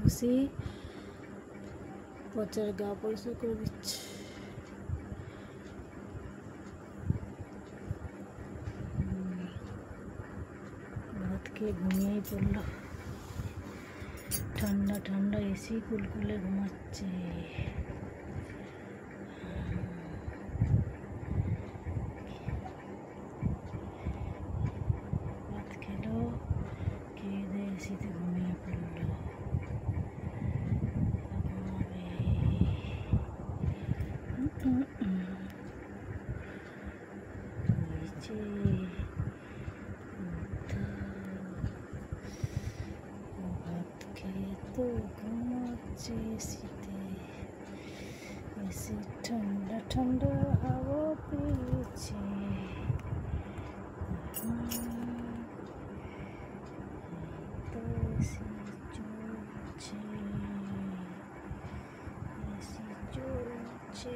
Lucy পচার গা পরিষ্কার করে দিচ্ছে। ভাত খেয়ে ঘুমিয়েই পড়লো। ঠান্ডা ঠান্ডা এসি কুলকুলে ঘুমাচ্ছে। ভাত খেলো, খেয়ে দিয়ে এসিতে ঘুমিয়ে পড়লো। ভাত খেয়ে তো ঘুমাচ্ছে এসিতে, এসি ঠান্ডা ঠান্ডা হাওয়া পেয়েছে। তো এসি চলছে, এসি চলছে।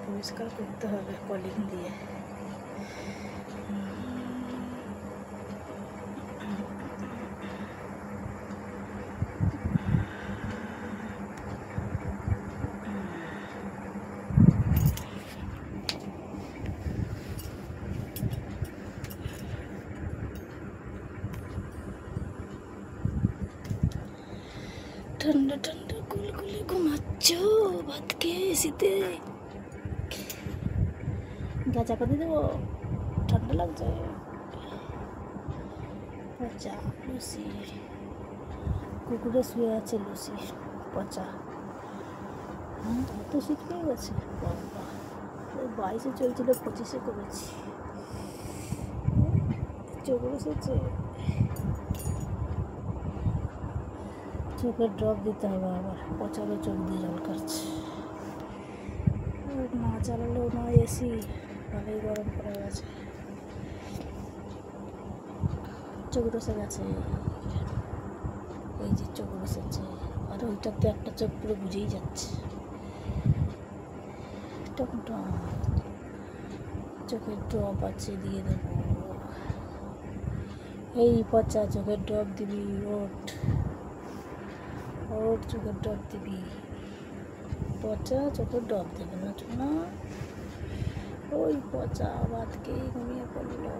পরিষ্কার করতে হবে কলিং দিয়ে। ঠান্ডা ঠান্ডা কুলকুলে ঘুমাচ্ছ ভাত খেয়ে এসিতে। গা চাপা দিয়ে দেবো, ঠান্ডা লাগছে। পচা লুসি, কুকুরে শুয়ে আছে লুসি পচা। এত শীত পেয়ে গেছে, 22-এ চলছিল, 25-এ করেছি। চোখ বসেছে, চোখের ড্রপ দিতে হবে আবার। পচারও চোখ দিয়ে জল কাটছে। না চালালেও না, এসি ভালোই গরম পড়ে গেছে। চোখ বসে গেছে, এই যে চোখ বসেছে। আর ওইটাতে একটা চোখ পুরো বুঝেই যাচ্ছে। চোখের ড্রপ আছে, দিয়ে দেবো। এই পচা চোখের ড্রপ দিবি, ওঠ ওঠ, চোখের ড্রপ দিবি। পচা চোখের ড্রপ দেবে না না, ওই পচা ভাত খেয়ে ঘুমিয়ে পড়লো।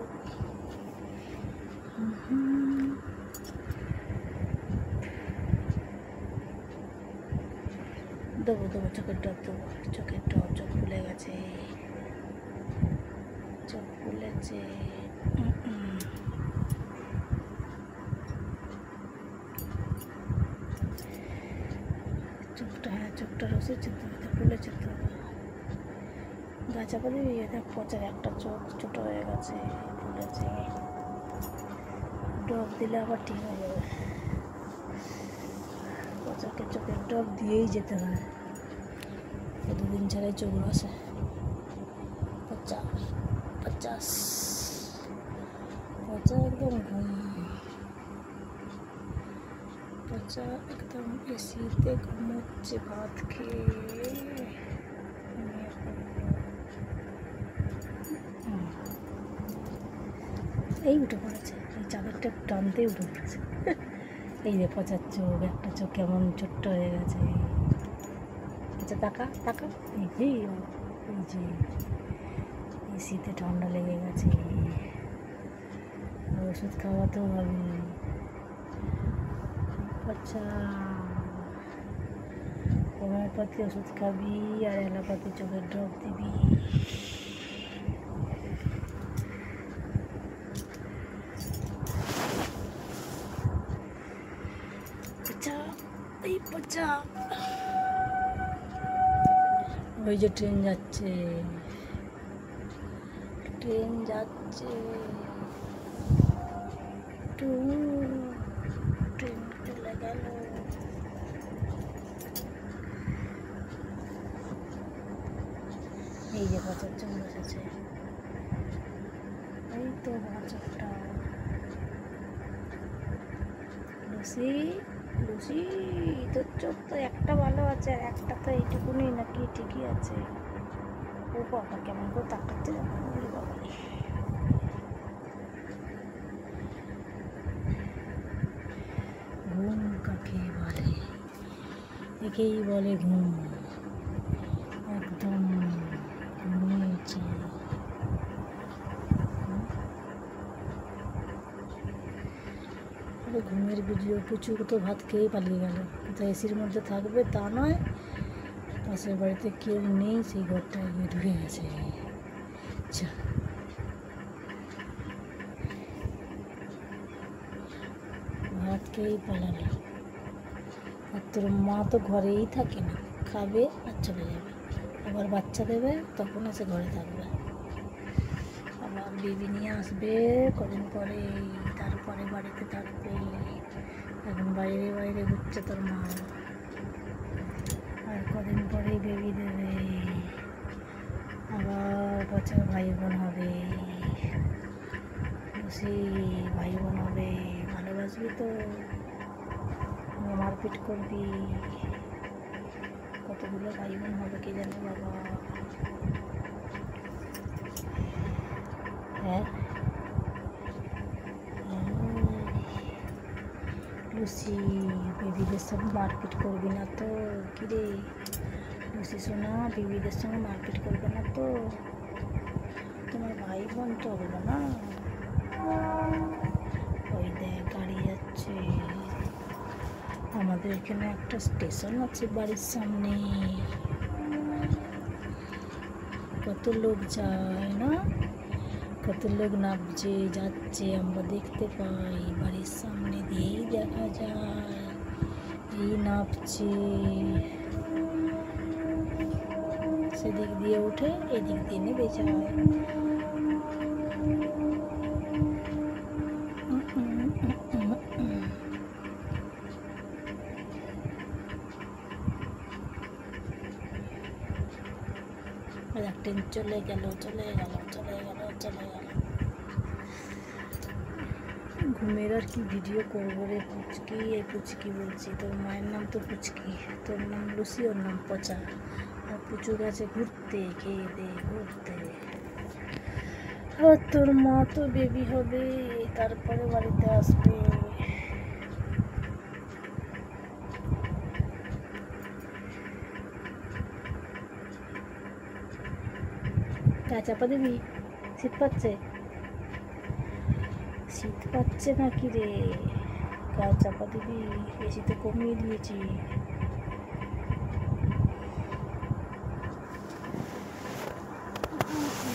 দেবো দেবো, চোখের ড্রপ দেবো। চোখের ড্রপ, চোখ খুলে গেছে, চোখ খুলেছে। চোখটা, হ্যাঁ চোখটা রসে যেতে হবে, খুলেছে তো। গা চাপা দিবি, দেখ পচার একটা চোখ ছোট হয়ে গেছে, ফুলেছে। ড্রপ দিলে আবার ঠিক হয়ে যাবে। পচাকে চোখের ড্রপ দিয়েই যেতে হয়, 2 দিন ছাড়াই চোখ বসে। পচা পচা একদম ঘুম, পচা একদম এসিতে ঘুমোচ্ছে ভাত খেয়ে। এই উঠে পড়েছে, এই চাদরটা টানতেই উঠে পড়েছে। এই রে পচার চোখ, একটা চোখ কেমন ছোট্ট হয়ে গেছে। আচ্ছা তাকা তাকা, এই যে এসিতে ঠান্ডা লেগে গেছে, ওষুধ খাওয়াতেও হবে। আচ্ছা, হোমিওপ্যাথি ওষুধ খাবি আর অ্যালোপ্যাথি চোখের ড্রপ দিবি। পচা, এই পচা। ওই যে ট্রেন যাচ্ছে, ট্রেন যাচ্ছে, ট্রেন চলে গেল। এই যে পচার চোখ বসেছে, এই তো চোখটা। লুসি, লুসি, তোর চোখ তো একটা ভালো আছে আর একটা তো এইটুকুনি নাকি ঠিকই আছে। ও বাবা কেমন করে তাকাচ্ছে বাবা। ঘুম কাকে বলে? একেই বলে ঘুম। একদম ঘুমিয়েছে। ঘুমের ভিডিও, পুচু তো ভাত খেয়েই পালিয়ে গেল। কোথায় এসির মধ্যে থাকবে তা নয়, পাশের বাড়িতে কেউ নেই, সেই ঘরটায় গিয়ে ঢুকে গেছে। ভাত খেয়েই পালালো। আর তোর মা তো ঘরেই থাকে না, খাবে আর চলে যাবে, আবার বাচ্চা দেবে, তখন এসে ঘরে থাকবে। আবার বেবি নিয়ে আসবে কদিন পরে, তারপরে বাড়িতে থাকবে। এখন বাইরে বাইরে ঘুরছে তোর মা, আর কদিন পরেই বেবি দেবে, আবার বছর ভাই বোন হবে। সেই ভাই বোন হবে, ভালোবাসবি তো, মারপিট করবি। কতগুলো ভাই বোন হবে কে জানে বাবা। হ্যাঁ, লুসি, বেবিদের সঙ্গে মারপিট করবি না তো? কিরে লুসি সোনা, বেবিদের সঙ্গে মারপিট করবে না তো? তোমার ভাই বোন তো হলো না। ওই দেখ গাড়ি যাচ্ছে। আমাদের এখানে একটা স্টেশন আছে বাড়ির সামনে, কত লোক যায় না, কত লোক নামছে যাচ্ছে, আমরা দেখতে পাই। বাড়ির সামনে দিয়েই দেখা যায়, এই নামছে, সেদিক দিয়ে উঠে এদিক দিয়ে নেমে যায়। ট্রেন চলে গেল, চলে গেল, চলে গেল, চলে গেল। ঘুমের আর কি ভিডিও করবো রে পুচকি? এই পুচকি বলছি, তোর মায়ের নাম তো পুচকি, তোর নাম লুসি, ওর নাম পচা। আর পুচু গেছে ঘুরতে, খেয়ে দে ঘুরতে। আর তোর মা তো বেবি হবে, তারপরে বাড়িতে আসবে। গা চাপা দিবি? শীত পাচ্ছে? শীত পাচ্ছে নাকি রে? গা চাপা দিবি? এসি তো কমিয়ে দিয়েছি।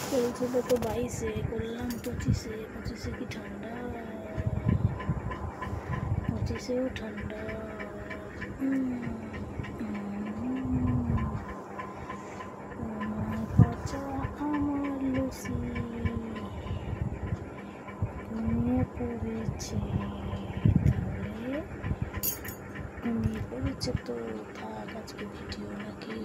চলছিল তো 22-এ, করলাম 25-এ। 25-এ কি ঠান্ডা, 25-এও ঠান্ডা। আমার লুসি ঘুমিয়ে পড়েছে, তাহলে ঘুমিয়ে পড়েছে তো থাক আজকে ভিডিও নাকি?